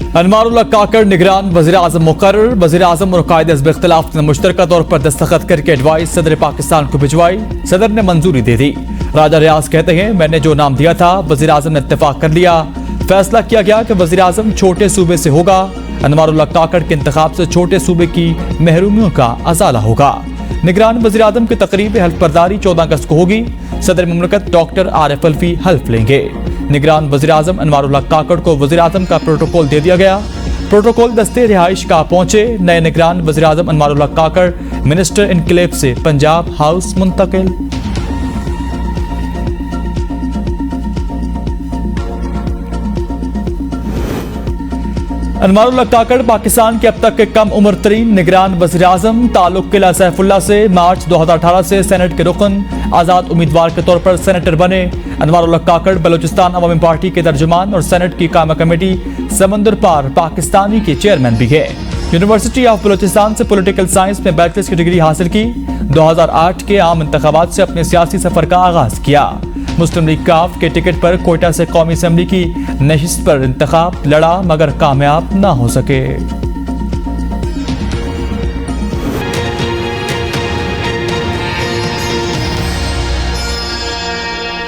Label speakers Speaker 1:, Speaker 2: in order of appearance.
Speaker 1: अनवारुल्लाह काकड़ निगरान वज़ीर-ए-आज़म मुकर्रर। वज़ीर-ए-आज़म और कायदे हिज़्ब इख्तिलाफ ने मुश्तरका तौर पर दस्तखत करके एडवाइस सदर पाकिस्तान को भिजवाई। सदर ने मंजूरी दे दी। राजा रियाज कहते हैं, मैंने जो नाम दिया था वज़ीर-ए-आज़म ने इत्तेफाक कर लिया। फैसला किया गया कि वज़ीर-ए-आज़म छोटे सूबे से होगा। अनवारुल्लाह काकड़ के इंतखाब से छोटे सूबे की महरूमियों का अजाला होगा। निगरान वज़ीर-ए-आज़म की तकरीब हल्फ बर्दारी 14 अगस्त को होगी। सदर मुमलिकत डॉक्टर आरिफ अलवी हल्फ लेंगे। निगरान वज़ीर-ए-आज़म अनवारुल्लाह काकड़ को वज़ीर-ए-आज़म का प्रोटोकॉल दे दिया गया। प्रोटोकॉल दस्ते रिहाइश का पहुंचे। नए निगरान वज़ीर-ए-आज़म अनवारुल्लाह काकड़ मिनिस्टर इनक्लेव से पंजाब हाउस मुंतकिल। अनवारुल्लाह काकड़ पाकिस्तान के अब तक के कम उम्र तरीन निगरान वज़ीर-ए-आज़म। ताल्लुक किला सैफुल्लाह से मार्च 2018 से सेनेट के रुकन आज़ाद उम्मीदवार के तौर पर सेनेटर बने। अनवारुल्लाह काकड़ बलूचिस्तान अवामी पार्टी के तर्जुमान और सेनेट की कायमा कमेटी समंदर पार पाकिस्तानी के चेयरमैन भी है। यूनिवर्सिटी ऑफ बलूचिस्तान से पॉलिटिकल साइंस में बैचलर्स की डिग्री हासिल की। 2008 के आम इंतखाबात से अपने सियासी सफर का आगाज किया। मुस्लिम लीग काफ के टिकट पर कोयटा से कौमी असेंबली की नशिस्त पर इंतखाब लड़ा मगर कामयाब ना हो सके।